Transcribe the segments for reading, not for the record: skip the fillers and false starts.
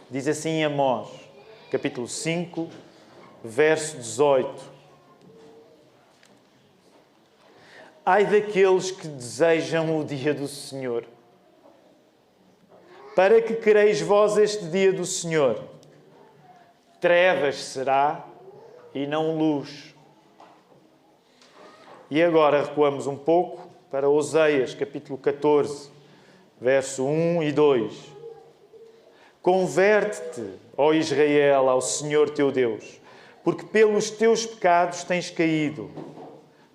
Diz assim em Amós, capítulo 5, verso 18. Ai daqueles que desejam o dia do Senhor. Para que quereis vós este dia do Senhor? Trevas será e não luz. E agora recuamos um pouco para Oseias, capítulo 14, verso 1 e 2. Converte-te, ó Israel, ao Senhor teu Deus, porque pelos teus pecados tens caído.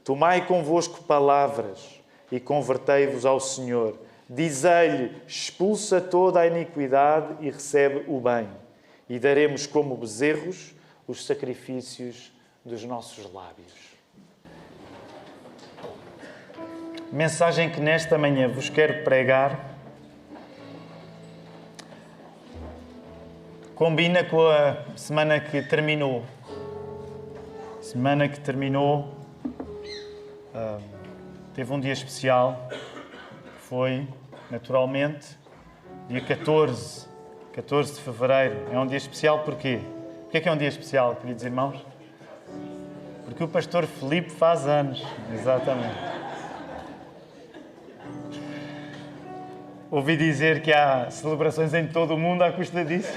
Tomai convosco palavras e convertei-vos ao Senhor. Dizei-lhe, expulsa toda a iniquidade e recebe o bem. E daremos como bezerros os sacrifícios dos nossos lábios. Mensagem que nesta manhã vos quero pregar combina com a semana que terminou. Teve um dia especial, que foi, naturalmente, dia 14 de fevereiro. É um dia especial porquê? Porquê que é um dia especial, queridos irmãos? Porque o pastor Filipe faz anos, exatamente. Ouvi dizer que há celebrações em todo o mundo à custa disso.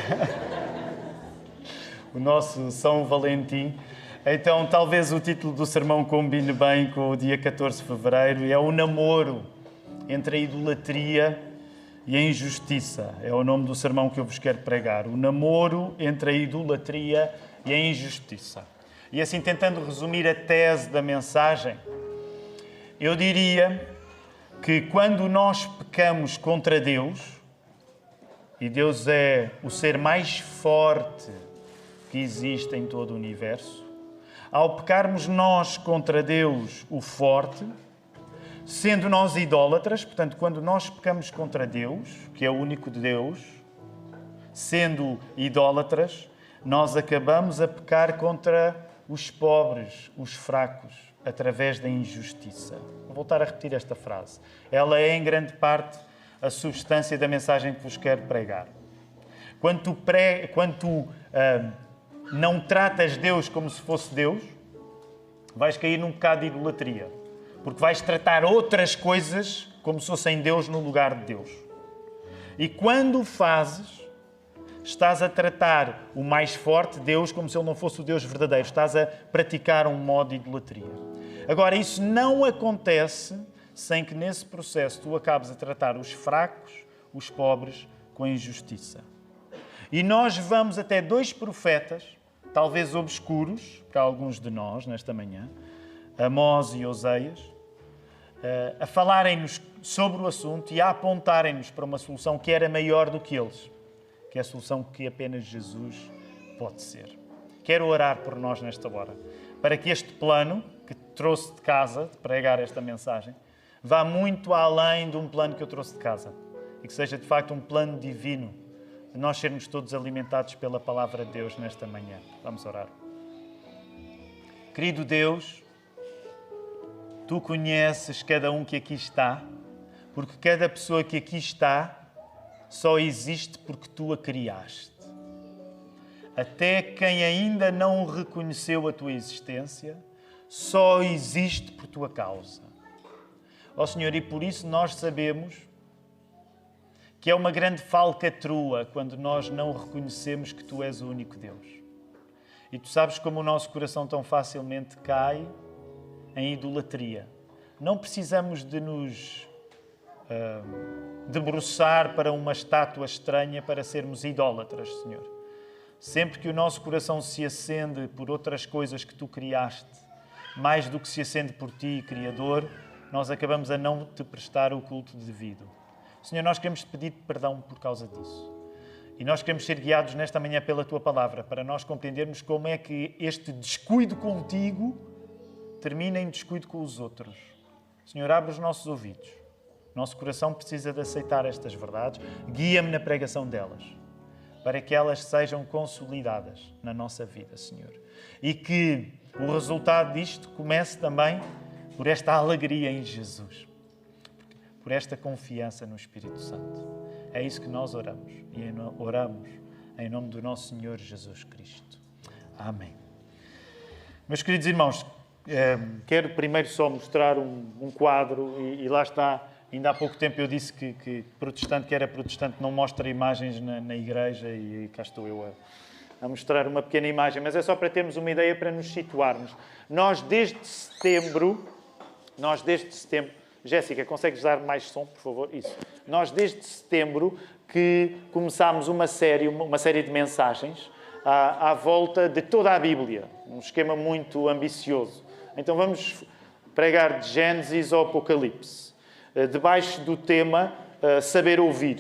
O nosso São Valentim. Então, talvez o título do sermão combine bem com o dia 14 de fevereiro. É o namoro entre a idolatria e a injustiça. É o nome do sermão que eu vos quero pregar. O namoro entre a idolatria e a injustiça. E assim, tentando resumir a tese da mensagem, eu diria que quando nós pecamos contra Deus, e Deus é o ser mais forte que existe em todo o universo, ao pecarmos nós contra Deus, o forte, sendo nós idólatras, portanto, quando nós pecamos contra Deus, que é o único Deus, sendo idólatras, nós acabamos a pecar contra os pobres, os fracos, através da injustiça. Vou voltar a repetir esta frase. Ela é, em grande parte, a substância da mensagem que vos quero pregar. Quando tu não tratas Deus como se fosse Deus, vais cair num pecado de idolatria. Porque vais tratar outras coisas como se fossem Deus no lugar de Deus. E quando o fazes, estás a tratar o mais forte, Deus, como se ele não fosse o Deus verdadeiro. Estás a praticar um modo de idolatria. Agora, isso não acontece sem que nesse processo tu acabes a tratar os fracos, os pobres, com injustiça. E nós vamos até dois profetas, talvez obscuros para alguns de nós nesta manhã, Amós e Oseias, a falarem-nos sobre o assunto e a apontarem-nos para uma solução que era maior do que eles, que é a solução que apenas Jesus pode ser. Quero orar por nós nesta hora, para que este plano que trouxe de casa, de pregar esta mensagem, vá muito além de um plano que eu trouxe de casa e que seja de facto um plano divino de nós sermos todos alimentados pela palavra de Deus nesta manhã. Vamos orar. Querido Deus, Tu conheces cada um que aqui está, porque cada pessoa que aqui está só existe porque Tu a criaste. Até quem ainda não reconheceu a Tua existência, só existe por Tua causa. Ó Senhor, e por isso nós sabemos que é uma grande falcatrua quando nós não reconhecemos que Tu és o único Deus. E Tu sabes como o nosso coração tão facilmente cai em idolatria. Não precisamos de nos debruçar para uma estátua estranha para sermos idólatras, Senhor. Sempre que o nosso coração se acende por outras coisas que Tu criaste, mais do que se acende por Ti, Criador, nós acabamos a não Te prestar o culto devido. Senhor, nós queremos Te pedir perdão por causa disso. E nós queremos ser guiados nesta manhã pela Tua Palavra, para nós compreendermos como é que este descuido contigo termina em descuido com os outros. Senhor, abre os nossos ouvidos. Nosso coração precisa de aceitar estas verdades. Guia-me na pregação delas, para que elas sejam consolidadas na nossa vida, Senhor. E que o resultado disto comece também por esta alegria em Jesus, por esta confiança no Espírito Santo. É isso que nós oramos. E oramos em nome do nosso Senhor Jesus Cristo. Amém. Meus queridos irmãos, quero primeiro só mostrar um quadro, e lá está. Ainda há pouco tempo eu disse que protestante, que era protestante, não mostra imagens na igreja, e cá estou eu a mostrar uma pequena imagem, mas é só para termos uma ideia, para nos situarmos. Nós desde setembro, Jéssica, consegues dar mais som, por favor? Isso. Nós desde setembro que começámos uma série de mensagens à volta de toda a Bíblia, um esquema muito ambicioso. Então vamos pregar de Gênesis ao Apocalipse, debaixo do tema saber ouvir.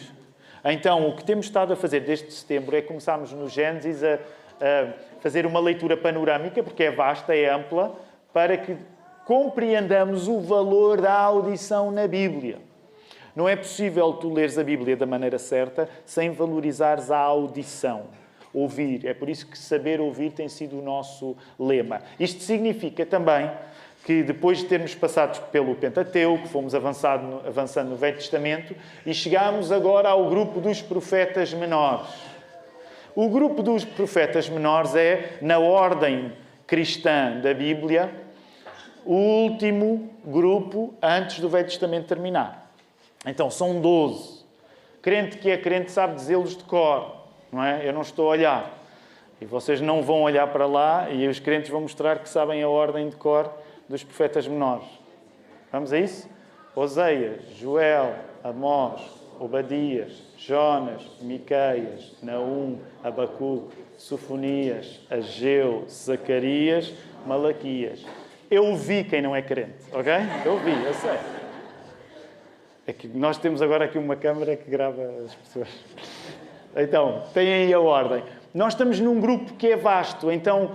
Então, o que temos estado a fazer desde setembro é começarmos no Gênesis a fazer uma leitura panorâmica, porque é vasta, é ampla, para que compreendamos o valor da audição na Bíblia. Não é possível tu leres a Bíblia da maneira certa sem valorizares a audição. Ouvir. É por isso que saber ouvir tem sido o nosso lema. Isto significa também que depois de termos passado pelo Pentateuco, fomos avançando no Velho Testamento e chegámos agora ao grupo dos profetas menores. O grupo dos profetas menores é, na ordem cristã da Bíblia, o último grupo antes do Velho Testamento terminar. Então, são 12. Crente que é crente sabe dizê-los de cor, não é? Eu não estou a olhar. E vocês não vão olhar para lá e os crentes vão mostrar que sabem a ordem de cor dos profetas menores. Vamos a isso? Oseias, Joel, Amós, Obadias, Jonas, Miqueias, Naum, Abacuque, Sofonias, Ageu, Zacarias, Malaquias. Eu vi quem não é crente, ok? Eu vi, eu sei. É que nós temos agora aqui uma câmara que grava as pessoas. Então, tem aí a ordem. Nós estamos num grupo que é vasto, então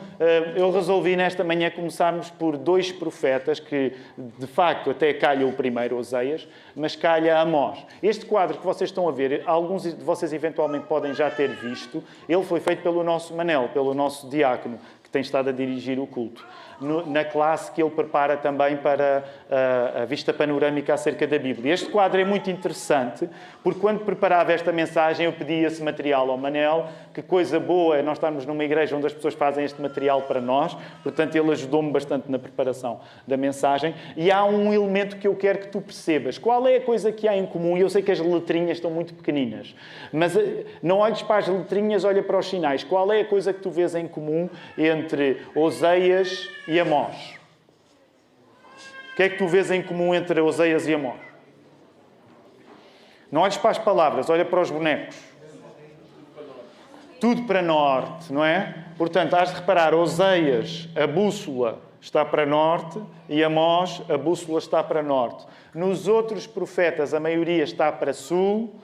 eu resolvi nesta manhã começarmos por 2 profetas que, de facto, até calha o primeiro, Oseias, mas calha Amós. Este quadro que vocês estão a ver, alguns de vocês eventualmente podem já ter visto, ele foi feito pelo nosso Manel, pelo nosso diácono, que tem estado a dirigir o culto, na classe que ele prepara também para a vista panorâmica acerca da Bíblia. Este quadro é muito interessante, porque quando preparava esta mensagem eu pedi esse material ao Manel. Que coisa boa é nós estarmos numa igreja onde as pessoas fazem este material para nós, portanto ele ajudou-me bastante na preparação da mensagem. E há um elemento que eu quero que tu percebas. Qual é a coisa que há em comum? Eu sei que as letrinhas estão muito pequeninas, mas não olhes para as letrinhas, olha para os sinais. Qual é a coisa que tu vês em comum entre Oseias e Amós? O que é que tu vês em comum entre Oseias e Amós? Não olhes para as palavras, olha para os bonecos. Tudo para norte, não é? Portanto, has de reparar, Oseias, a bússola está para norte, e Amós, a bússola está para norte. Nos outros profetas, a maioria está para sul,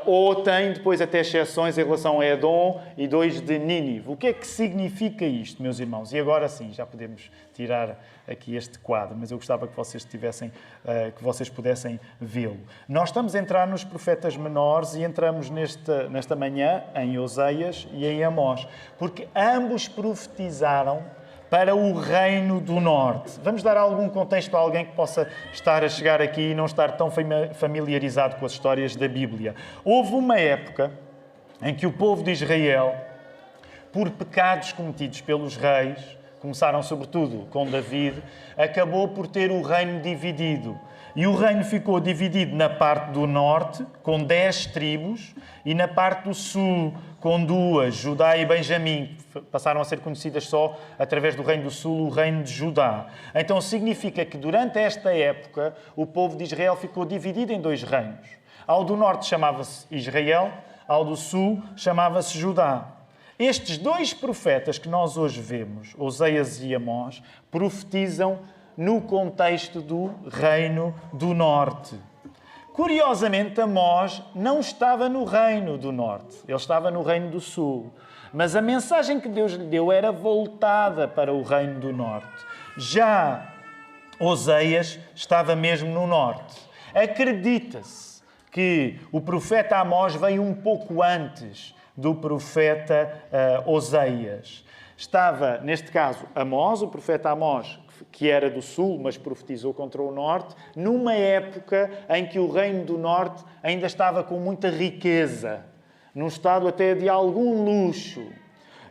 ou tem depois até exceções em relação a Edom e 2 de Nínive. O que é que significa isto, meus irmãos? E agora sim, já podemos tirar aqui este quadro, mas eu gostava que vocês pudessem vê-lo. Nós estamos a entrar nos profetas menores e entramos nesta manhã em Oseias e em Amós, porque ambos profetizaram para o reino do norte. Vamos dar algum contexto a alguém que possa estar a chegar aqui e não estar tão familiarizado com as histórias da Bíblia. Houve uma época em que o povo de Israel, por pecados cometidos pelos reis, começaram sobretudo com David, acabou por ter o reino dividido. E o reino ficou dividido na parte do norte, com 10 tribos, e na parte do sul, com 2, Judá e Benjamim. Passaram a ser conhecidas só através do reino do sul, o reino de Judá. Então significa que durante esta época o povo de Israel ficou dividido em 2 reinos. Ao do norte chamava-se Israel, ao do sul chamava-se Judá. Estes 2 profetas que nós hoje vemos, Oseias e Amós, profetizam no contexto do reino do norte. Curiosamente, Amós não estava no reino do norte, ele estava no reino do sul. Mas a mensagem que Deus lhe deu era voltada para o reino do norte. Já Oseias estava mesmo no norte. Acredita-se que o profeta Amós veio um pouco antes do profeta Oseias. Estava, neste caso, Amós, o profeta Amós, que era do sul, mas profetizou contra o norte, numa época em que o reino do norte ainda estava com muita riqueza. num estado até de algum luxo.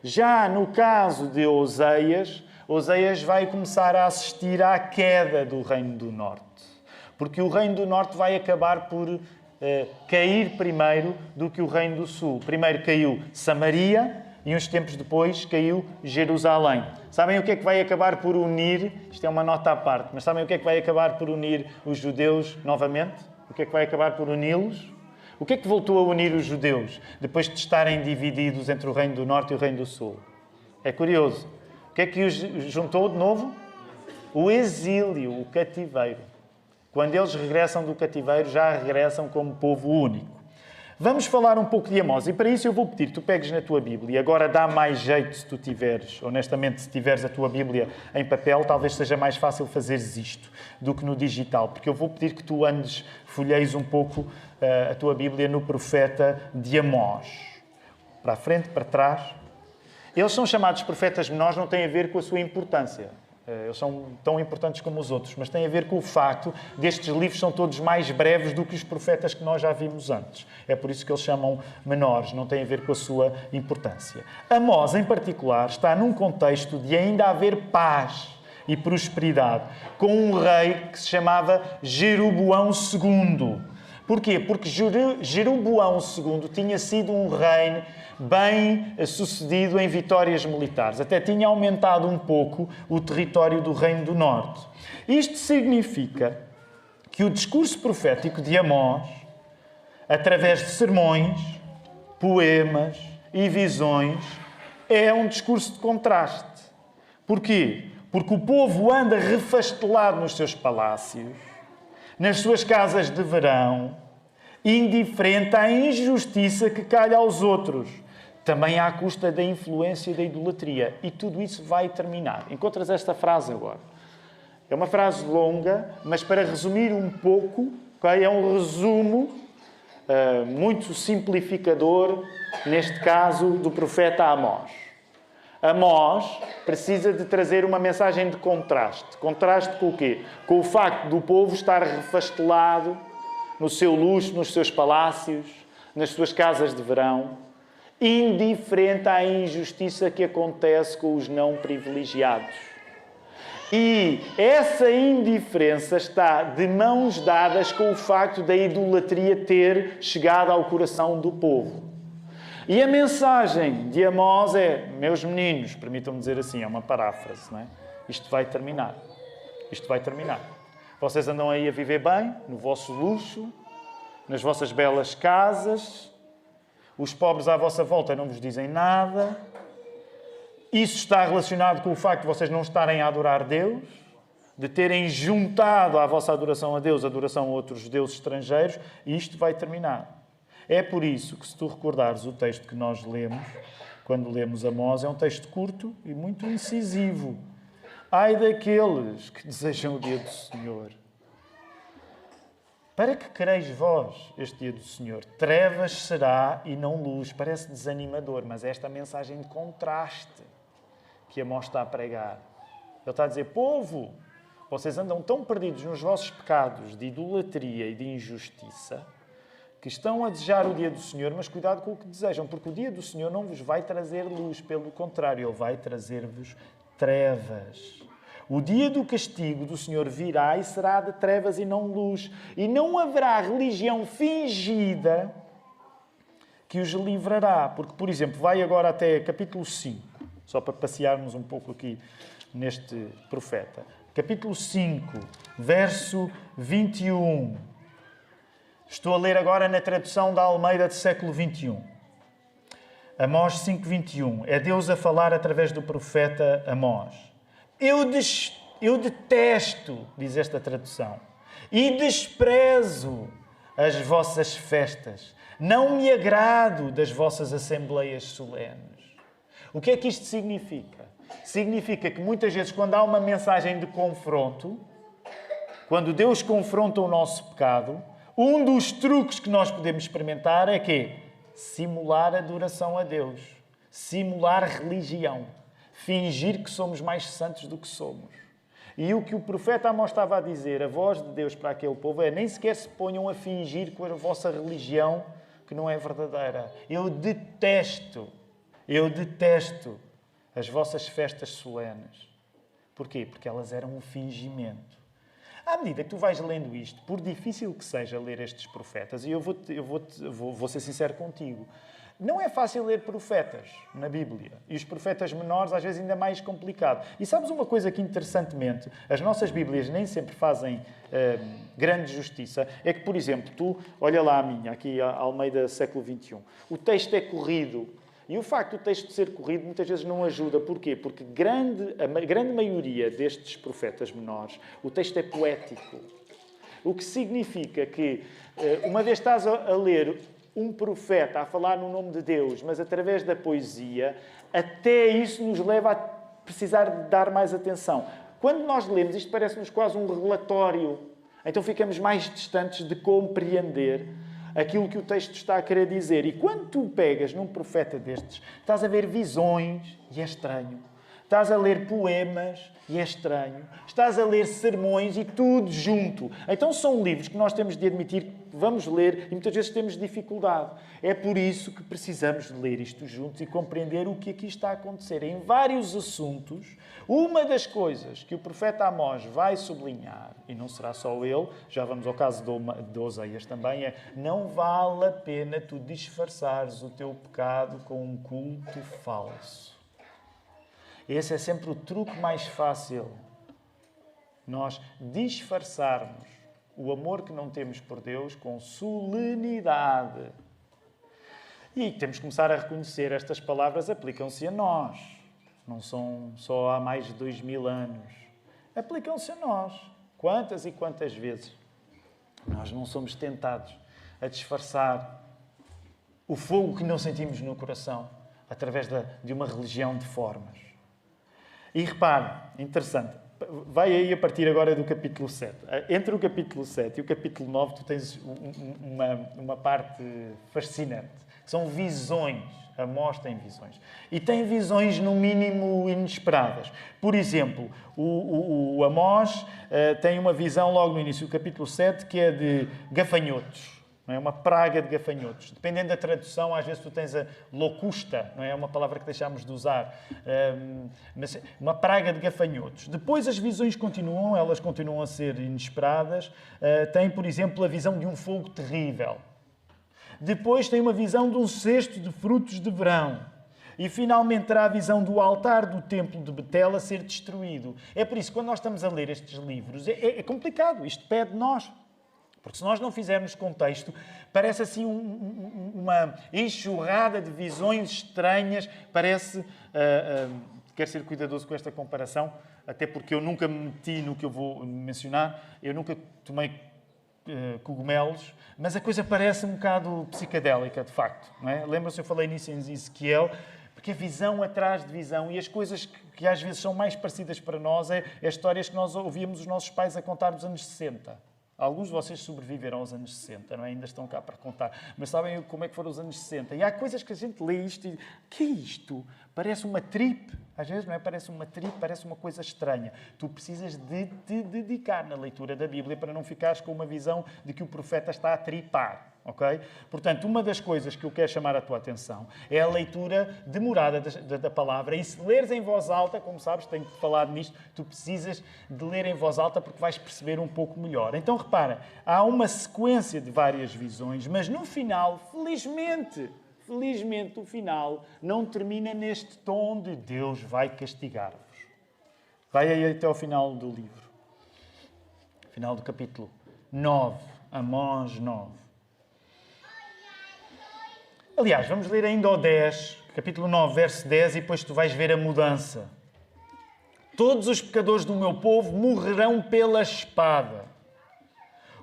Já no caso de Oseias, Oseias vai começar a assistir à queda do Reino do Norte. Porque o Reino do Norte vai acabar por cair primeiro do que o Reino do Sul. Primeiro caiu Samaria e uns tempos depois caiu Jerusalém. Sabem o que é que vai acabar por unir? Isto é uma nota à parte, mas sabem o que é que vai acabar por unir os judeus novamente? O que é que vai acabar por uni-los? O que é que voltou a unir os judeus depois de estarem divididos entre o Reino do Norte e o Reino do Sul? É curioso. O que é que os juntou de novo? O exílio, o cativeiro. Quando eles regressam do cativeiro, já regressam como povo único. Vamos falar um pouco de Amós. E para isso eu vou pedir que tu pegues na tua Bíblia. E agora dá mais jeito se tu tiveres, honestamente, se tiveres a tua Bíblia em papel, talvez seja mais fácil fazeres isto do que no digital. Porque eu vou pedir que tu andes, folheis um pouco a tua Bíblia no profeta de Amós. Para a frente, para trás. Eles são chamados profetas menores, não tem a ver com a sua importância. Eles são tão importantes como os outros, mas tem a ver com o facto destes livros são todos mais breves do que os profetas que nós já vimos antes. É por isso que eles chamam menores, não tem a ver com a sua importância. Amós, em particular, está num contexto de ainda haver paz e prosperidade, com um rei que se chamava Jeroboão II. Porquê? Porque Jeroboão II tinha sido um rei bem sucedido em vitórias militares. Até tinha aumentado um pouco o território do Reino do Norte. Isto significa que o discurso profético de Amós, através de sermões, poemas e visões, é um discurso de contraste. Porquê? Porque o povo anda refastelado nos seus palácios, nas suas casas de verão, indiferente à injustiça que calha aos outros, também à custa da influência e da idolatria. E tudo isso vai terminar. Encontras esta frase agora. É uma frase longa, mas para resumir um pouco, okay, é um resumo muito simplificador, neste caso, do profeta Amós. Amós precisa de trazer uma mensagem de contraste. Contraste com o quê? Com o facto do povo estar refastelado no seu luxo, nos seus palácios, nas suas casas de verão, indiferente à injustiça que acontece com os não privilegiados. E essa indiferença está de mãos dadas com o facto da idolatria ter chegado ao coração do povo. E a mensagem de Amós é: meus meninos, permitam-me dizer assim, é uma paráfrase, não é? Isto vai terminar. Isto vai terminar. Vocês andam aí a viver bem, no vosso luxo, nas vossas belas casas. Os pobres à vossa volta não vos dizem nada. Isso está relacionado com o facto de vocês não estarem a adorar Deus, de terem juntado à vossa adoração a Deus, adoração a outros deuses estrangeiros, e isto vai terminar. É por isso que, se tu recordares o texto que nós lemos, quando lemos Amós, é um texto curto e muito incisivo. Ai daqueles que desejam o dia do Senhor. Para que quereis vós este dia do Senhor? Trevas será e não luz. Parece desanimador, mas é esta mensagem de contraste que Amós está a pregar. Ele está a dizer: povo, vocês andam tão perdidos nos vossos pecados de idolatria e de injustiça que estão a desejar o dia do Senhor, mas cuidado com o que desejam, porque o dia do Senhor não vos vai trazer luz, pelo contrário, Ele vai trazer-vos trevas. O dia do castigo do Senhor virá e será de trevas e não luz. E não haverá religião fingida que os livrará. Porque, por exemplo, vai agora até capítulo 5, só para passearmos um pouco aqui neste profeta. Capítulo 5, verso 21. Estou a ler agora na tradução da Almeida do século XXI. Amós 5:21. É Deus a falar através do profeta Amós. Eu detesto, diz esta tradução, e desprezo as vossas festas. Não me agrado das vossas assembleias solenes. O que é que isto significa? Significa que muitas vezes, quando há uma mensagem de confronto, quando Deus confronta o nosso pecado, um dos truques que nós podemos experimentar é quê? Simular adoração a Deus. Simular religião. Fingir que somos mais santos do que somos. E o que o profeta Amós estava a dizer, a voz de Deus para aquele povo, é: nem sequer se ponham a fingir com a vossa religião que não é verdadeira. Eu detesto as vossas festas solenes. Porquê? Porque elas eram um fingimento. À medida que tu vais lendo isto, por difícil que seja ler estes profetas, e eu vou ser sincero contigo, não é fácil ler profetas na Bíblia. E os profetas menores, às vezes, ainda mais complicado. E sabes uma coisa que, interessantemente, as nossas Bíblias nem sempre fazem grande justiça? É que, por exemplo, tu, olha lá a minha, aqui a Almeida século XXI. O texto é corrido. E o facto do texto ser corrido muitas vezes não ajuda. Porquê? Porque a grande maioria destes profetas menores, o texto é poético. O que significa que, uma vez estás a ler um profeta a falar no nome de Deus, mas através da poesia, até isso nos leva a precisar de dar mais atenção. Quando nós lemos, isto parece-nos quase um relatório. Então ficamos mais distantes de compreender aquilo que o texto está a querer dizer. E quando tu pegas num profeta destes, estás a ver visões e é estranho. Estás a ler poemas e é estranho. Estás a ler sermões e tudo junto. Então são livros que nós temos de admitir que vamos ler e muitas vezes temos dificuldade. É por isso que precisamos de ler isto juntos e compreender o que aqui está a acontecer. Em vários assuntos, uma das coisas que o profeta Amós vai sublinhar, e não será só ele, já vamos ao caso de Oseias também, é: não vale a pena tu disfarçares o teu pecado com um culto falso. Esse é sempre o truque mais fácil. Nós disfarçarmos o amor que não temos por Deus com solenidade. E temos que começar a reconhecer estas palavras aplicam-se a nós. Não são só há mais de 2000 anos. Aplicam-se a nós. Quantas e quantas vezes nós não somos tentados a disfarçar o fogo que não sentimos no coração através de uma religião de formas. E repare, interessante, vai aí a partir agora do capítulo 7. Entre o capítulo 7 e o capítulo 9 tu tens uma parte fascinante, que são visões. Amós tem visões. E tem visões, no mínimo, inesperadas. Por exemplo, o Amós tem uma visão logo no início do capítulo 7 que é de gafanhotos. Não é? Uma praga de gafanhotos. Dependendo da tradução, às vezes tu tens a locusta, não é? É uma palavra que deixámos de usar. Mas uma praga de gafanhotos. Depois as visões continuam, elas continuam a ser inesperadas. Tem, por exemplo, a visão de um fogo terrível. Depois tem uma visão de um cesto de frutos de verão. E finalmente terá a visão do altar do templo de Betel a ser destruído. É por isso que quando nós estamos a ler estes livros, é complicado. Isto pede de nós. Porque se nós não fizermos contexto, parece assim uma enxurrada de visões estranhas. Parece... quero ser cuidadoso com esta comparação, até porque eu nunca me meti no que eu vou mencionar. Eu nunca tomei cogumelos, mas a coisa parece um bocado psicadélica, de facto. Não é? Lembra-se, eu falei nisso em Ezequiel, porque é visão atrás de visão. E as coisas que às vezes são mais parecidas para nós é histórias que nós ouvíamos os nossos pais a contar nos anos 60. Alguns de vocês sobreviveram aos anos 60, não é? Ainda estão cá para contar. Mas sabem como é que foram os anos 60. E há coisas que a gente lê isto e... que é isto? Parece uma trip. Às vezes, não é? Parece uma trip, parece uma coisa estranha. Tu precisas de te dedicar na leitura da Bíblia para não ficares com uma visão de que o profeta está a tripar. Okay? Portanto, uma das coisas que eu quero chamar a tua atenção é a leitura demorada da palavra. E se leres em voz alta, como sabes, tenho-te falado nisto, tu precisas de ler em voz alta porque vais perceber um pouco melhor. Então, repara, há uma sequência de várias visões, mas no final, felizmente, o final não termina neste tom de Deus vai castigar-vos. Vai aí até ao final do livro. Final do capítulo 9, Amós 9. Aliás, vamos ler ainda o 10, capítulo 9, verso 10, e depois tu vais ver a mudança. Todos os pecadores do meu povo morrerão pela espada.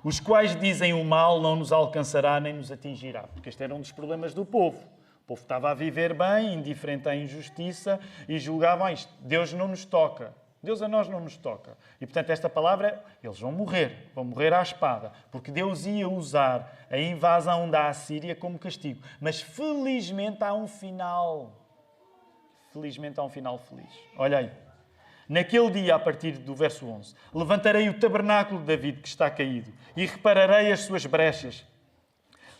Os quais dizem o mal não nos alcançará nem nos atingirá. Porque este era um dos problemas do povo. O povo estava a viver bem, indiferente à injustiça, e julgavam isto. Deus não nos toca. Deus a nós não nos toca. E, portanto, esta palavra, eles vão morrer à espada, porque Deus ia usar a invasão da Assíria como castigo. Mas, felizmente, há um final. Felizmente, há um final feliz. Olha aí. Naquele dia, a partir do verso 11, levantarei o tabernáculo de David que está caído e repararei as suas brechas.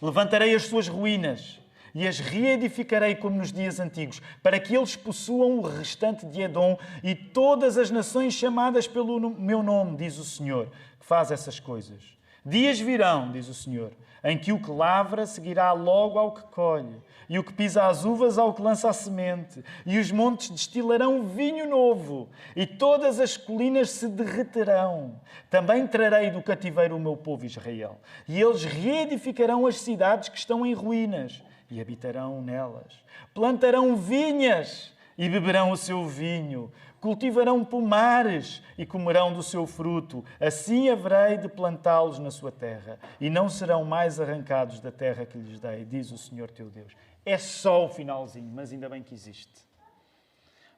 Levantarei as suas ruínas e as reedificarei como nos dias antigos, para que eles possuam o restante de Edom e todas as nações chamadas pelo meu nome, diz o Senhor, que faz essas coisas. Dias virão, diz o Senhor, em que o que lavra seguirá logo ao que colhe, e o que pisa as uvas ao que lança a semente, e os montes destilarão vinho novo, e todas as colinas se derreterão. Também trarei do cativeiro o meu povo Israel, e eles reedificarão as cidades que estão em ruínas, e habitarão nelas. Plantarão vinhas e beberão o seu vinho. Cultivarão pomares e comerão do seu fruto. Assim haverei de plantá-los na sua terra, e não serão mais arrancados da terra que lhes dei, diz o Senhor teu Deus. É só o finalzinho, mas ainda bem que existe.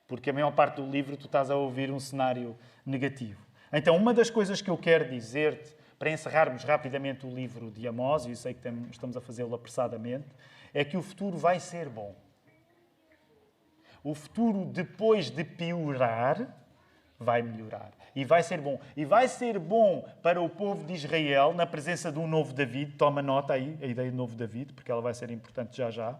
Porque a maior parte do livro tu estás a ouvir um cenário negativo. Então, uma das coisas que eu quero dizer-te, para encerrarmos rapidamente o livro de Amós, e eu sei que estamos a fazê-lo apressadamente, é que o futuro vai ser bom. O futuro, depois de piorar, vai melhorar. E vai ser bom. E vai ser bom para o povo de Israel, na presença de um novo David. Toma nota aí, a ideia de novo David, porque ela vai ser importante já já.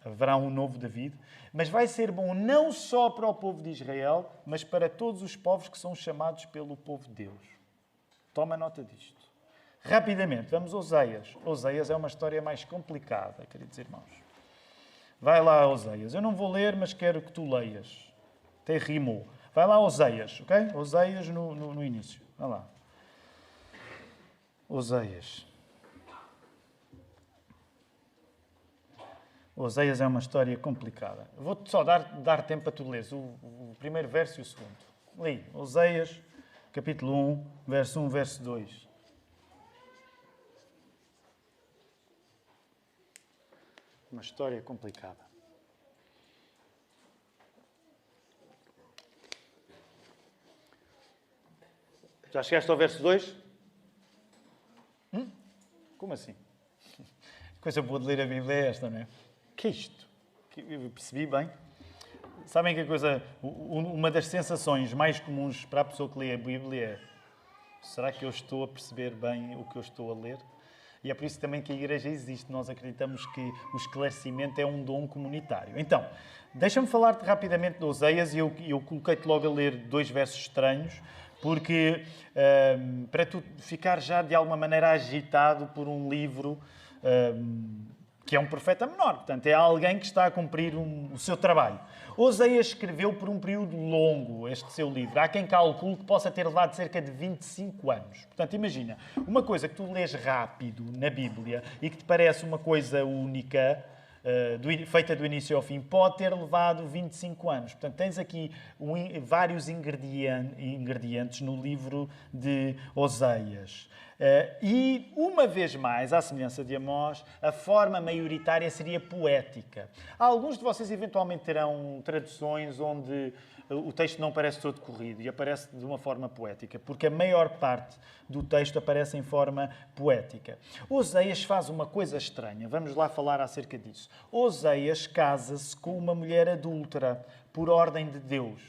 Haverá um novo David. Mas vai ser bom não só para o povo de Israel, mas para todos os povos que são chamados pelo povo de Deus. Toma nota disto. Rapidamente, vamos a Oseias. Oseias é uma história mais complicada, queridos irmãos. Vai lá, Oseias. Eu não vou ler, mas quero que tu leias. Até rimou. Vai lá, Oseias, ok? Oseias no início. Vai lá. Oseias. Oseias é uma história complicada. Vou-te só dar tempo para tu leres o primeiro verso e o segundo. Lê. Oseias, capítulo 1, verso 1, verso 2. Uma história complicada. Já chegaste ao verso 2? Como assim? Coisa boa de ler a Bíblia é esta, não é? Que é isto? Eu percebi bem. Sabem que a coisa... Uma das sensações mais comuns para a pessoa que lê a Bíblia é: será que eu estou a perceber bem o que eu estou a ler? E é por isso também que a Igreja existe. Nós acreditamos que o esclarecimento é um dom comunitário. Então, deixa-me falar-te rapidamente de Oseias e eu coloquei-te logo a ler 2 versos estranhos, porque para tu ficar já de alguma maneira agitado por um livro que é um profeta menor. Portanto, é alguém que está a cumprir o seu trabalho. Oseias escreveu por um período longo este seu livro. Há quem calcule que possa ter levado cerca de 25 anos. Portanto, imagina, uma coisa que tu lês rápido na Bíblia e que te parece uma coisa única, feita do início ao fim, pode ter levado 25 anos. Portanto, tens aqui vários ingredientes no livro de Oseias. E, uma vez mais, à semelhança de Amós, a forma maioritária seria poética. Alguns de vocês eventualmente terão traduções onde o texto não parece todo corrido e aparece de uma forma poética, porque a maior parte do texto aparece em forma poética. Oseias faz uma coisa estranha. Vamos lá falar acerca disso. Oseias casa-se com uma mulher adúltera, por ordem de Deus.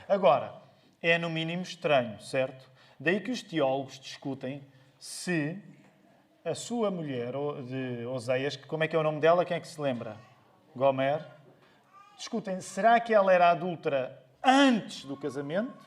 Agora, é no mínimo estranho, certo? Daí que os teólogos discutem se a sua mulher de Oseias, como é que é o nome dela? Quem é que se lembra? Gomer. Discutem, será que ela era adúltera antes do casamento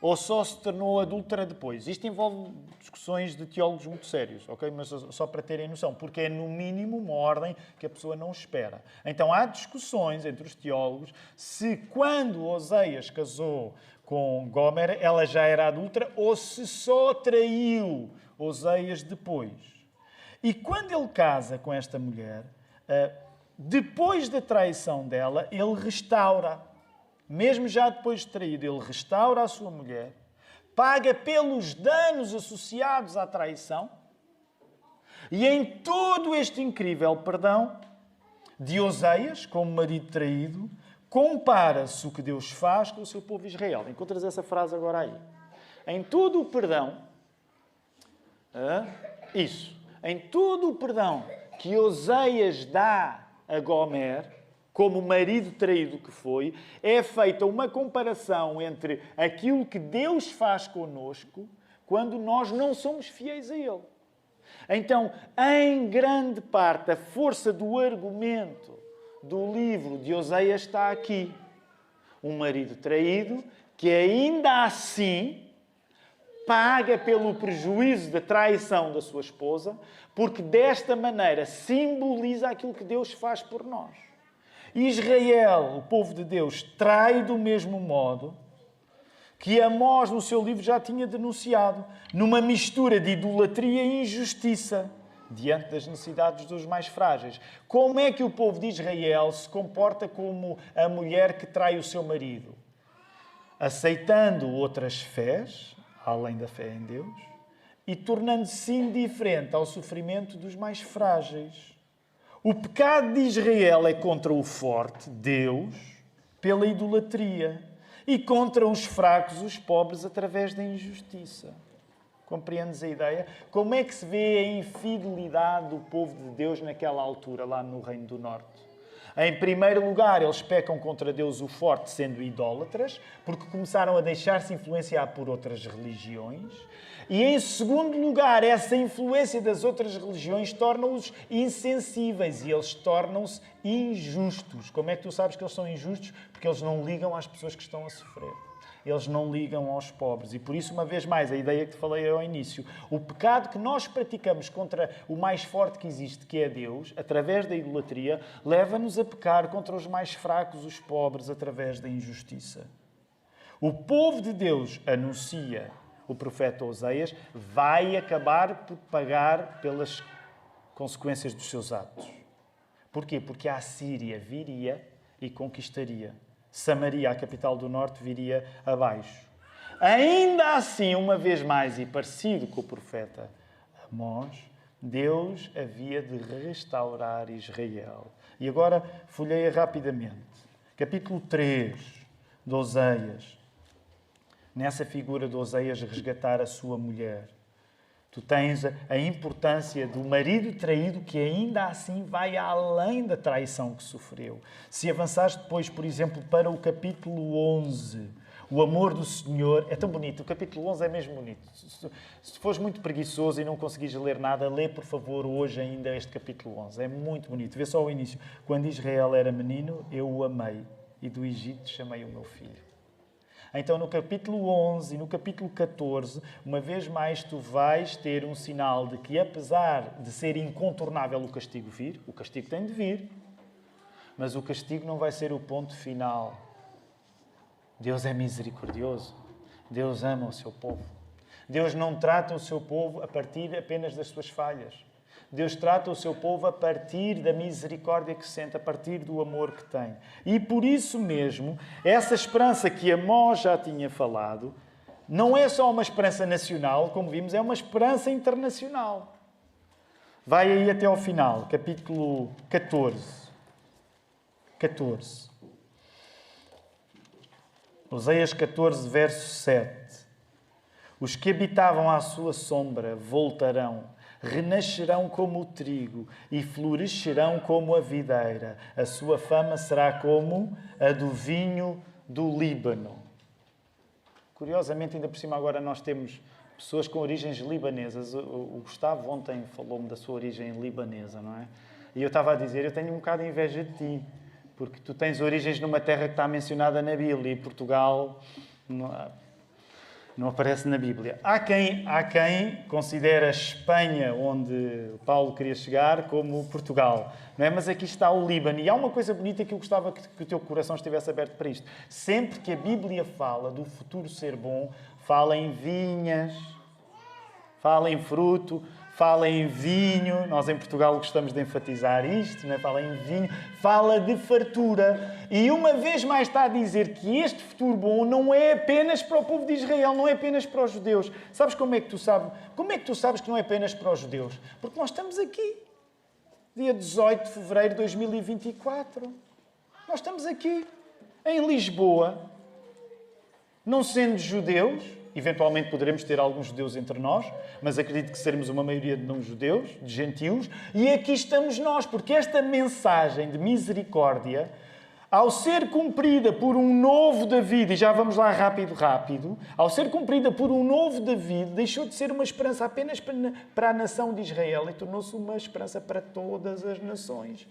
ou só se tornou adúltera depois? Isto envolve discussões de teólogos muito sérios, ok? Mas só para terem noção, porque é no mínimo uma ordem que a pessoa não espera. Então há discussões entre os teólogos se quando Oseias casou com Gomer ela já era adúltera ou se só traiu Oseias depois. E quando ele casa com esta mulher, depois da traição dela, ele restaura. Mesmo já depois de traído, ele restaura a sua mulher, paga pelos danos associados à traição e em todo este incrível perdão de Oseias, como marido traído, compara-se o que Deus faz com o seu povo Israel. Encontras essa frase agora aí. Em todo o perdão, em todo o perdão que Oseias dá a Gomer, como marido traído que foi, é feita uma comparação entre aquilo que Deus faz connosco quando nós não somos fiéis a Ele. Então, em grande parte, a força do argumento do livro de Oseias está aqui. Um marido traído que ainda assim paga pelo prejuízo da traição da sua esposa, porque desta maneira simboliza aquilo que Deus faz por nós. Israel, o povo de Deus, trai do mesmo modo que Amós, no seu livro, já tinha denunciado, numa mistura de idolatria e injustiça, diante das necessidades dos mais frágeis. Como é que o povo de Israel se comporta como a mulher que trai o seu marido? Aceitando outras fés, além da fé em Deus, e tornando-se indiferente ao sofrimento dos mais frágeis. O pecado de Israel é contra o forte, Deus, pela idolatria, e contra os fracos, os pobres, através da injustiça. Compreendes a ideia? Como é que se vê a infidelidade do povo de Deus naquela altura, lá no Reino do Norte? Em primeiro lugar, eles pecam contra Deus o forte, sendo idólatras, porque começaram a deixar-se influenciar por outras religiões. E em segundo lugar, essa influência das outras religiões torna-os insensíveis e eles tornam-se injustos. Como é que tu sabes que eles são injustos? Porque eles não ligam às pessoas que estão a sofrer. Eles não ligam aos pobres. E por isso, uma vez mais, a ideia que te falei ao início, o pecado que nós praticamos contra o mais forte que existe, que é Deus, através da idolatria, leva-nos a pecar contra os mais fracos, os pobres, através da injustiça. O povo de Deus anuncia, o profeta Oseias, vai acabar por pagar pelas consequências dos seus atos. Porquê? Porque a Assíria viria e conquistaria. Samaria, a capital do norte, viria abaixo. Ainda assim, uma vez mais, e parecido com o profeta Amós, Deus havia de restaurar Israel. E agora, folheia rapidamente. Capítulo 3 de Oseias. Nessa figura de Oseias resgatar a sua mulher. Tu tens a importância do marido traído que ainda assim vai além da traição que sofreu. Se avançares depois, por exemplo, para o capítulo 11, o amor do Senhor é tão bonito. O capítulo 11 é mesmo bonito. Se fores muito preguiçoso e não conseguires ler nada, lê, por favor, hoje ainda este capítulo 11. É muito bonito. Vê só o início. Quando Israel era menino, eu o amei e do Egito chamei o meu filho. Então, no capítulo 11 e no capítulo 14, uma vez mais, tu vais ter um sinal de que, apesar de ser incontornável o castigo vir, o castigo tem de vir, mas o castigo não vai ser o ponto final. Deus é misericordioso. Deus ama o seu povo. Deus não trata o seu povo a partir apenas das suas falhas. Deus trata o seu povo a partir da misericórdia que sente, a partir do amor que tem. E por isso mesmo, essa esperança que Amós já tinha falado, não é só uma esperança nacional, como vimos, é uma esperança internacional. Vai aí até ao final, capítulo 14. 14. Oseias 14, verso 7. Os que habitavam à sua sombra voltarão, renascerão como o trigo e florescerão como a videira. A sua fama será como a do vinho do Líbano. Curiosamente, ainda por cima agora nós temos pessoas com origens libanesas. O Gustavo ontem falou-me da sua origem libanesa, não é? E eu estava a dizer, eu tenho um bocado de inveja de ti, porque tu tens origens numa terra que está mencionada na Bíblia e Portugal não aparece na Bíblia. Há quem considere a Espanha, onde Paulo queria chegar, como Portugal. Não é? Mas aqui está o Líbano. E há uma coisa bonita que eu gostava que o teu coração estivesse aberto para isto. Sempre que a Bíblia fala do futuro ser bom, fala em vinhas, fala em fruto, fala em vinho. Nós em Portugal gostamos de enfatizar isto, não é? Fala em vinho, fala de fartura. E uma vez mais está a dizer que este futuro bom não é apenas para o povo de Israel, não é apenas para os judeus. Sabes como é que tu sabes? Como é que tu sabes que não é apenas para os judeus? Porque nós estamos aqui, dia 18 de fevereiro de 2024. Nós estamos aqui, em Lisboa, não sendo judeus. Eventualmente poderemos ter alguns judeus entre nós, mas acredito que seremos uma maioria de não-judeus, de gentios, e aqui estamos nós, porque esta mensagem de misericórdia, ao ser cumprida por um novo David, e já vamos lá rápido, ao ser cumprida por um novo David, deixou de ser uma esperança apenas para a nação de Israel e tornou-se uma esperança para todas as nações.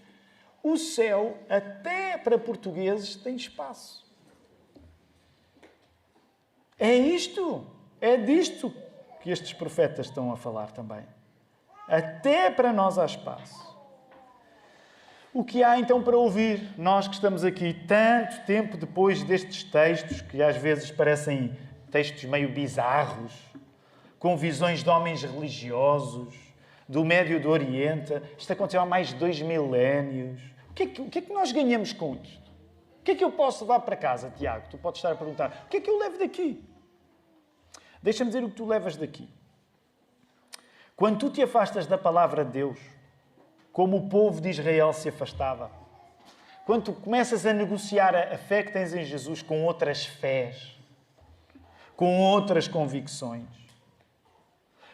O céu, até para portugueses, tem espaço. É isto, é disto que estes profetas estão a falar também. Até para nós há espaço. O que há então para ouvir? Nós que estamos aqui tanto tempo depois destes textos, que às vezes parecem textos meio bizarros, com visões de homens religiosos, do Médio do Oriente, isto aconteceu há mais de 2 milénios. O que é que nós ganhamos com isto? O que é que eu posso levar para casa, Tiago? Tu podes estar a perguntar. O que é que eu levo daqui? Deixa-me dizer o que tu levas daqui. Quando tu te afastas da palavra de Deus, como o povo de Israel se afastava, quando tu começas a negociar a fé que tens em Jesus com outras fés, com outras convicções,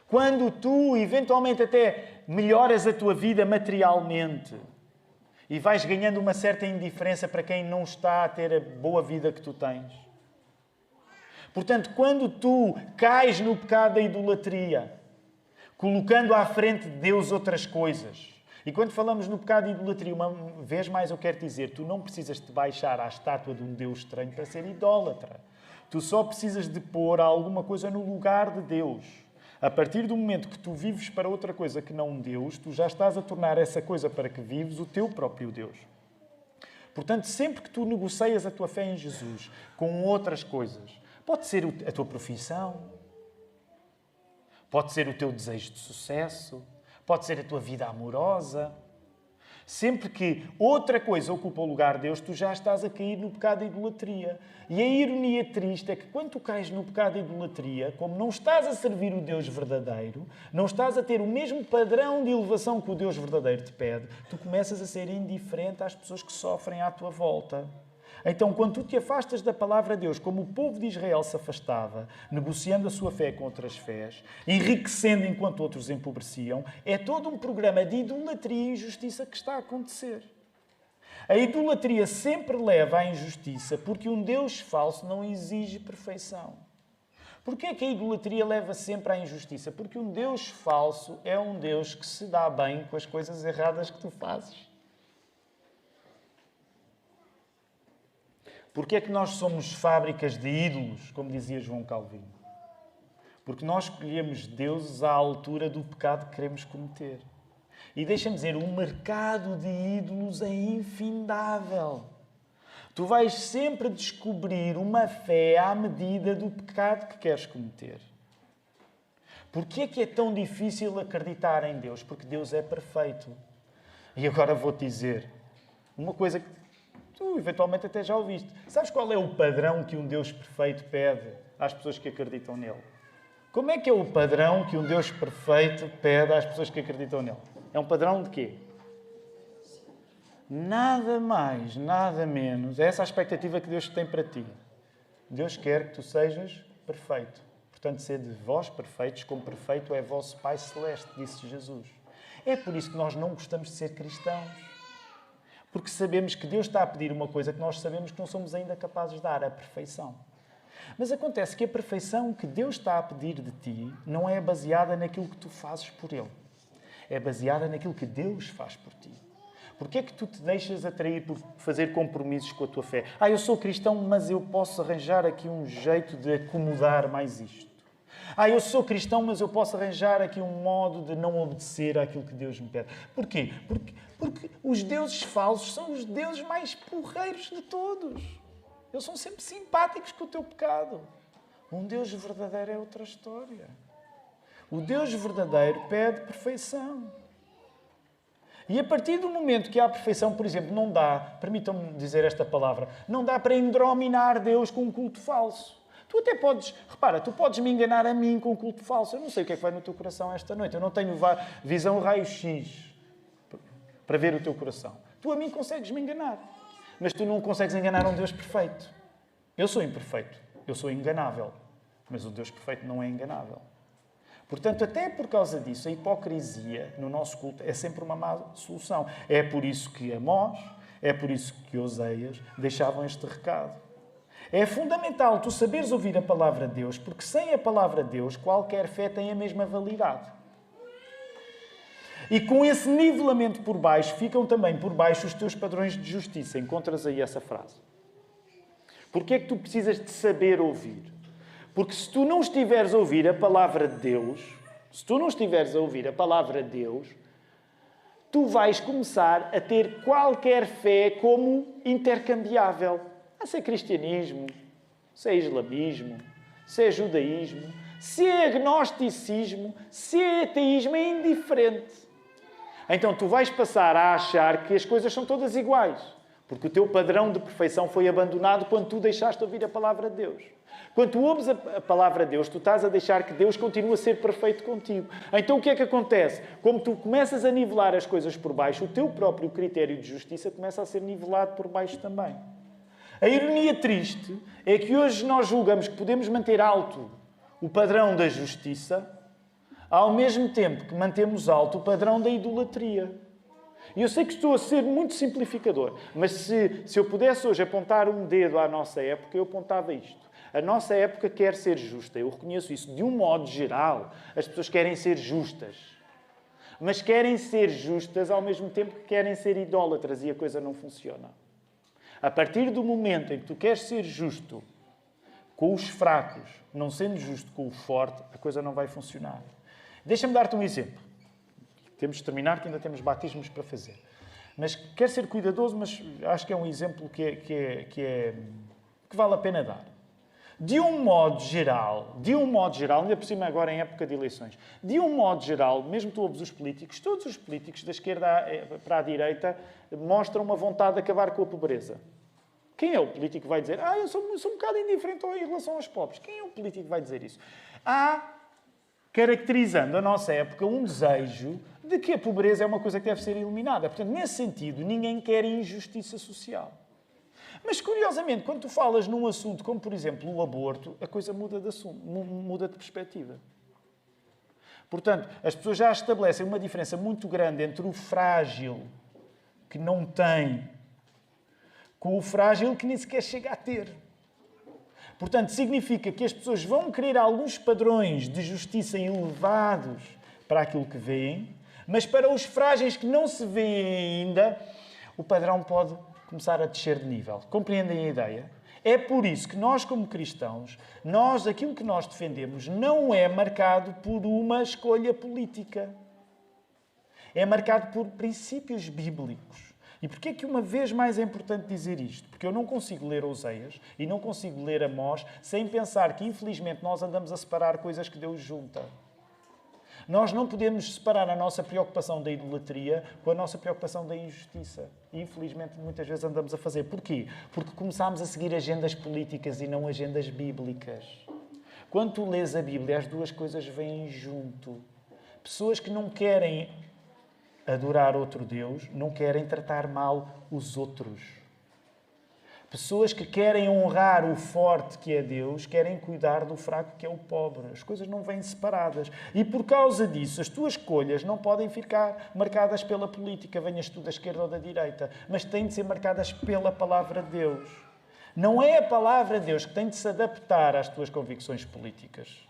quando tu, eventualmente, até melhoras a tua vida materialmente e vais ganhando uma certa indiferença para quem não está a ter a boa vida que tu tens. Portanto, quando tu cais no pecado da idolatria, colocando à frente de Deus outras coisas, e quando falamos no pecado de idolatria, uma vez mais eu quero dizer, tu não precisas de baixar à estátua de um Deus estranho para ser idólatra. Tu só precisas de pôr alguma coisa no lugar de Deus. A partir do momento que tu vives para outra coisa que não Deus, tu já estás a tornar essa coisa para que vives o teu próprio Deus. Portanto, sempre que tu negocias a tua fé em Jesus com outras coisas, pode ser a tua profissão, pode ser o teu desejo de sucesso, pode ser a tua vida amorosa. Sempre que outra coisa ocupa o lugar de Deus, tu já estás a cair no pecado da idolatria. E a ironia triste é que quando tu cais no pecado da idolatria, como não estás a servir o Deus verdadeiro, não estás a ter o mesmo padrão de elevação que o Deus verdadeiro te pede, tu começas a ser indiferente às pessoas que sofrem à tua volta. Então, quando tu te afastas da palavra de Deus, como o povo de Israel se afastava, negociando a sua fé com outras fés, enriquecendo enquanto outros empobreciam, é todo um programa de idolatria e injustiça que está a acontecer. A idolatria sempre leva à injustiça porque um Deus falso não exige perfeição. Porquê é que a idolatria leva sempre à injustiça? Porque um Deus falso é um Deus que se dá bem com as coisas erradas que tu fazes. Porquê é que nós somos fábricas de ídolos, como dizia João Calvino? Porque nós escolhemos deuses à altura do pecado que queremos cometer. E deixa-me dizer, o mercado de ídolos é infindável. Tu vais sempre descobrir uma fé à medida do pecado que queres cometer. Porquê é que é tão difícil acreditar em Deus? Porque Deus é perfeito. E agora vou-te dizer uma coisa que tu eventualmente até já ouviste. Sabes qual é o padrão que um Deus perfeito pede às pessoas que acreditam nele? Como é que é o padrão que um Deus perfeito pede às pessoas que acreditam nele? É um padrão de quê? Nada mais, nada menos. É essa a expectativa que Deus tem para ti. Deus quer que tu sejas perfeito. Portanto, sede vós perfeitos, como perfeito é vosso Pai Celeste, disse Jesus. É por isso que nós não gostamos de ser cristãos. Porque sabemos que Deus está a pedir uma coisa que nós sabemos que não somos ainda capazes de dar, a perfeição. Mas acontece que a perfeição que Deus está a pedir de ti não é baseada naquilo que tu fazes por Ele. É baseada naquilo que Deus faz por ti. Porquê é que tu te deixas atrair por fazer compromissos com a tua fé? Eu sou cristão, mas eu posso arranjar aqui um jeito de acomodar mais isto. Eu sou cristão, mas eu posso arranjar aqui um modo de não obedecer àquilo que Deus me pede. Porquê? Porque os deuses falsos são os deuses mais porreiros de todos. Eles são sempre simpáticos com o teu pecado. Um Deus verdadeiro é outra história. O Deus verdadeiro pede perfeição. E a partir do momento que há perfeição, por exemplo, não dá, permitam-me dizer esta palavra, não dá para endrominar Deus com um culto falso. Tu até podes, repara, tu podes me enganar a mim com um culto falso. Eu não sei o que é que vai no teu coração esta noite. Eu não tenho visão raio-x para ver o teu coração. Tu a mim consegues me enganar. Mas tu não consegues enganar um Deus perfeito. Eu sou imperfeito. Eu sou enganável. Mas o Deus perfeito não é enganável. Portanto, até por causa disso, a hipocrisia no nosso culto é sempre uma má solução. É por isso que Amós, É por isso que Oseias deixavam este recado. É fundamental tu saberes ouvir a palavra de Deus, porque sem a palavra de Deus, qualquer fé tem a mesma validade. E com esse nivelamento por baixo, ficam também por baixo os teus padrões de justiça. Encontras aí essa frase. Porquê é que tu precisas de saber ouvir? Porque se tu não estiveres a ouvir a palavra de Deus, tu vais começar a ter qualquer fé como intercambiável. Se é cristianismo, se é islamismo, se é judaísmo, se é agnosticismo, se é ateísmo, é indiferente. Então tu vais passar a achar que as coisas são todas iguais. Porque o teu padrão de perfeição foi abandonado quando tu deixaste de ouvir a palavra de Deus. Quando tu ouves a palavra de Deus, tu estás a deixar que Deus continue a ser perfeito contigo. Então o que é que acontece? Como tu começas a nivelar as coisas por baixo, o teu próprio critério de justiça começa a ser nivelado por baixo também. A ironia triste é que hoje nós julgamos que podemos manter alto o padrão da justiça, ao mesmo tempo que mantemos alto o padrão da idolatria. E eu sei que estou a ser muito simplificador, mas se eu pudesse hoje apontar um dedo à nossa época, eu apontava isto. A nossa época quer ser justa, eu reconheço isso. De um modo geral, as pessoas querem ser justas. Mas querem ser justas ao mesmo tempo que querem ser idólatras e a coisa não funciona. A partir do momento em que tu queres ser justo com os fracos, não sendo justo com o forte, a coisa não vai funcionar. Deixa-me dar-te um exemplo. Temos de terminar, que ainda temos batismos para fazer. Mas quero ser cuidadoso, mas acho que é um exemplo que vale a pena dar. De um modo geral, ainda por cima agora em época de eleições, de um modo geral, mesmo tu ouves os políticos, todos os políticos da esquerda para a direita mostram uma vontade de acabar com a pobreza. Quem é o político que vai dizer eu sou um bocado indiferente em relação aos pobres? Quem é o político que vai dizer isso? Há, caracterizando a nossa época, um desejo de que a pobreza é uma coisa que deve ser eliminada. Portanto, nesse sentido, ninguém quer injustiça social. Mas, curiosamente, quando tu falas num assunto como, por exemplo, o aborto, a coisa muda de assunto, muda de perspectiva. Portanto, as pessoas já estabelecem uma diferença muito grande entre o frágil, que não tem, com o frágil que nem sequer chega a ter. Portanto, significa que as pessoas vão querer alguns padrões de justiça elevados para aquilo que veem, mas para os frágeis que não se veem ainda, o padrão pode começar a descer de nível. Compreendem a ideia? É por isso que nós, como cristãos, aquilo que nós defendemos não é marcado por uma escolha política. É marcado por princípios bíblicos. E porquê é que uma vez mais é importante dizer isto? Porque eu não consigo ler Oseias e não consigo ler Amós sem pensar que, infelizmente, nós andamos a separar coisas que Deus junta. Nós não podemos separar a nossa preocupação da idolatria com a nossa preocupação da injustiça. E, infelizmente, muitas vezes andamos a fazer. Porquê? Porque começámos a seguir agendas políticas e não agendas bíblicas. Quando tu lês a Bíblia, as duas coisas vêm junto. Pessoas que não querem adorar outro Deus, não querem tratar mal os outros. Pessoas que querem honrar o forte que é Deus, querem cuidar do fraco que é o pobre. As coisas não vêm separadas. E por causa disso, as tuas escolhas não podem ficar marcadas pela política, venhas tu da esquerda ou da direita, mas têm de ser marcadas pela palavra de Deus. Não é a palavra de Deus que tem de se adaptar às tuas convicções políticas.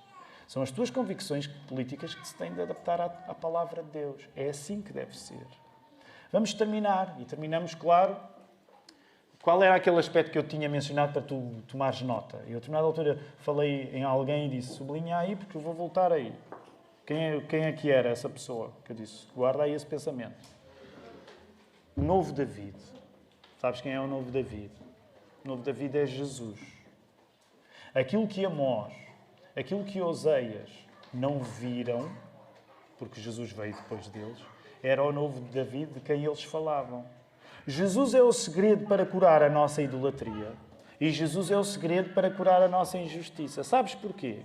São as tuas convicções políticas que se têm de adaptar à palavra de Deus. É assim que deve ser. Vamos terminar. E terminamos, claro. Qual era aquele aspecto que eu tinha mencionado para tu tomares nota? Eu, a determinada altura, falei em alguém e disse, sublinha aí porque eu vou voltar aí. Quem é que era essa pessoa? Que eu disse, guarda aí esse pensamento. O novo David. Sabes quem é o novo David? O novo David é Jesus. Aquilo que Amós, aquilo que Oseias não viram, porque Jesus veio depois deles, era o novo David de quem eles falavam. Jesus é o segredo para curar a nossa idolatria. E Jesus é o segredo para curar a nossa injustiça. Sabes porquê?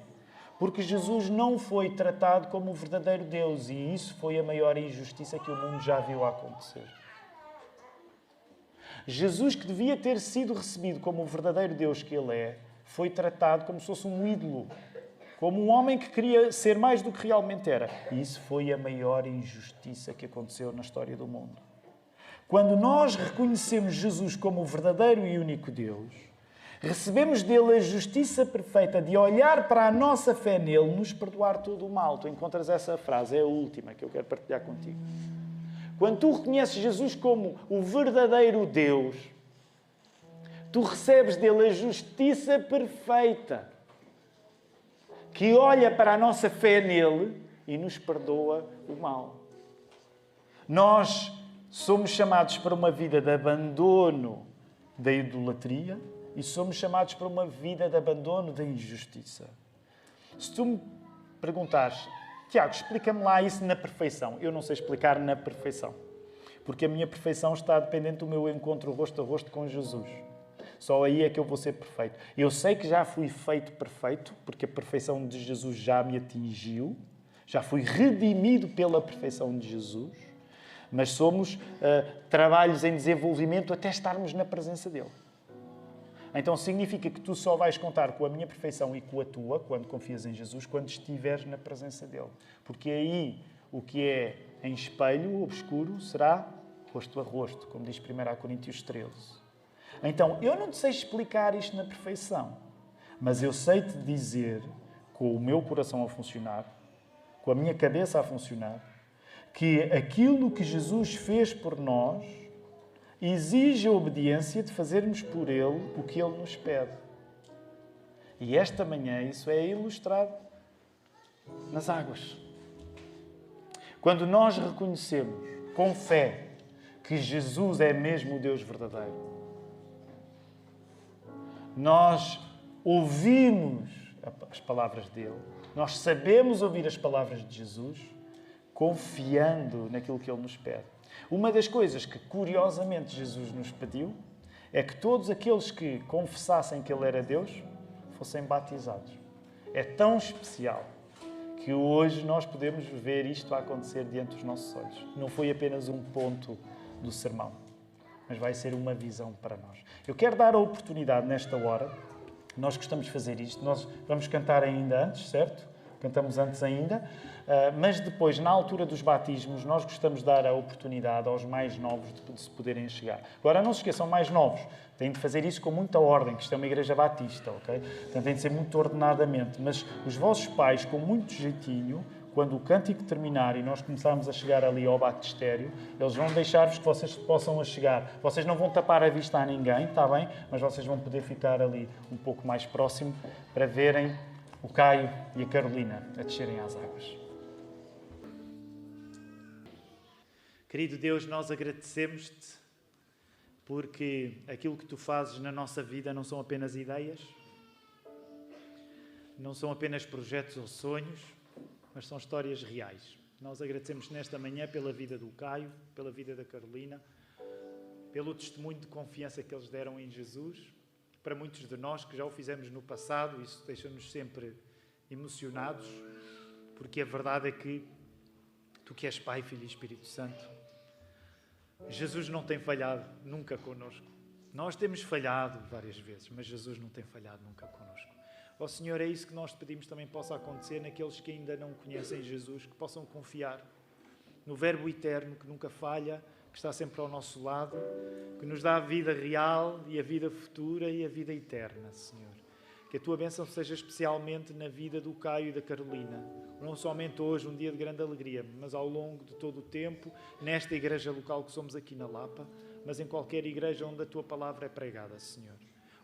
Porque Jesus não foi tratado como o verdadeiro Deus. E isso foi a maior injustiça que o mundo já viu acontecer. Jesus, que devia ter sido recebido como o verdadeiro Deus que Ele é, foi tratado como se fosse um ídolo. Como um homem que queria ser mais do que realmente era. E isso foi a maior injustiça que aconteceu na história do mundo. Quando nós reconhecemos Jesus como o verdadeiro e único Deus, recebemos dele a justiça perfeita de olhar para a nossa fé nele, nos perdoar todo o mal. Tu encontras essa frase, é a última que eu quero partilhar contigo. Quando tu reconheces Jesus como o verdadeiro Deus, tu recebes dele a justiça perfeita, que olha para a nossa fé nele e nos perdoa o mal. Nós somos chamados para uma vida de abandono da idolatria e somos chamados para uma vida de abandono da injustiça. Se tu me perguntares, Tiago, explica-me lá isso na perfeição. Eu não sei explicar na perfeição, porque a minha perfeição está dependente do meu encontro rosto a rosto com Jesus. Só aí é que eu vou ser perfeito. Eu sei que já fui feito perfeito, porque a perfeição de Jesus já me atingiu, já fui redimido pela perfeição de Jesus, mas somos trabalhos em desenvolvimento até estarmos na presença dele. Então significa que tu só vais contar com a minha perfeição e com a tua, quando confias em Jesus, quando estiveres na presença dele. Porque aí o que é em espelho, obscuro, será rosto a rosto, como diz 1 Coríntios 13. Então, eu não te sei explicar isto na perfeição, mas eu sei-te dizer, com o meu coração a funcionar, com a minha cabeça a funcionar, que aquilo que Jesus fez por nós exige a obediência de fazermos por Ele o que Ele nos pede. E esta manhã isso é ilustrado nas águas. Quando nós reconhecemos com fé que Jesus é mesmo o Deus verdadeiro, nós ouvimos as palavras dele, nós sabemos ouvir as palavras de Jesus, confiando naquilo que ele nos pede. Uma das coisas que, curiosamente, Jesus nos pediu é que todos aqueles que confessassem que ele era Deus fossem batizados. É tão especial que hoje nós podemos ver isto a acontecer diante dos nossos olhos. Não foi apenas um ponto do sermão, mas vai ser uma visão para nós. Eu quero dar a oportunidade nesta hora, nós gostamos de fazer isto, nós vamos cantar ainda antes, certo? Cantamos antes ainda, mas depois, na altura dos batismos, nós gostamos de dar a oportunidade aos mais novos de se poderem chegar. Agora, não se esqueçam, mais novos, têm de fazer isso com muita ordem, que isto é uma igreja batista, ok? Portanto, tem de ser muito ordenadamente, mas os vossos pais, com muito jeitinho, quando o cântico terminar e nós começarmos a chegar ali ao batistério, eles vão deixar-vos que vocês possam chegar. Vocês não vão tapar a vista a ninguém, está bem? Mas vocês vão poder ficar ali um pouco mais próximo para verem o Caio e a Carolina a descerem às águas. Querido Deus, nós agradecemos-te porque aquilo que tu fazes na nossa vida não são apenas ideias, não são apenas projetos ou sonhos, mas são histórias reais. Nós agradecemos nesta manhã pela vida do Caio, pela vida da Carolina, pelo testemunho de confiança que eles deram em Jesus. Para muitos de nós que já o fizemos no passado, isso deixa-nos sempre emocionados, porque a verdade é que tu que és Pai, Filho e Espírito Santo, Jesus não tem falhado nunca connosco. Nós temos falhado várias vezes, mas Jesus não tem falhado nunca connosco. Ó Senhor, é isso que nós te pedimos também possa acontecer naqueles que ainda não conhecem Jesus, que possam confiar no Verbo eterno que nunca falha, que está sempre ao nosso lado, que nos dá a vida real e a vida futura e a vida eterna, Senhor. Que a tua bênção seja especialmente na vida do Caio e da Carolina, não somente hoje, um dia de grande alegria, mas ao longo de todo o tempo, nesta igreja local que somos aqui na Lapa, mas em qualquer igreja onde a tua palavra é pregada, Senhor.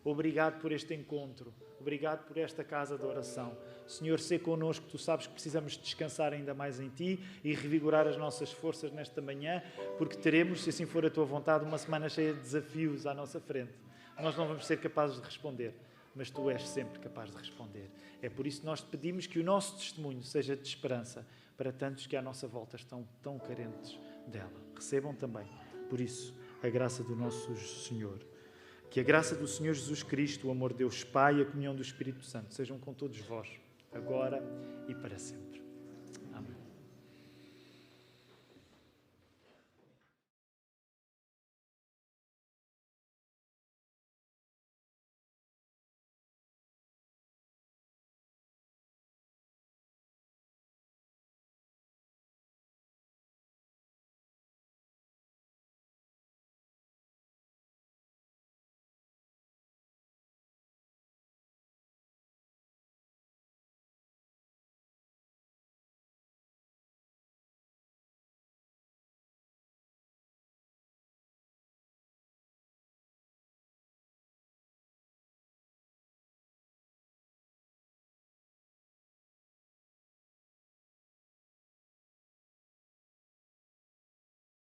Obrigado por este encontro. Obrigado por esta casa de oração. Senhor, sê connosco, tu sabes que precisamos descansar ainda mais em ti e revigorar as nossas forças nesta manhã, porque teremos, se assim for a tua vontade, uma semana cheia de desafios à nossa frente. Nós não vamos ser capazes de responder, mas tu és sempre capaz de responder. É por isso que nós te pedimos que o nosso testemunho seja de esperança para tantos que à nossa volta estão tão carentes dela. Recebam também, por isso, a graça do nosso Senhor. Que a graça do Senhor Jesus Cristo, o amor de Deus Pai e a comunhão do Espírito Santo sejam com todos vós, agora e para sempre.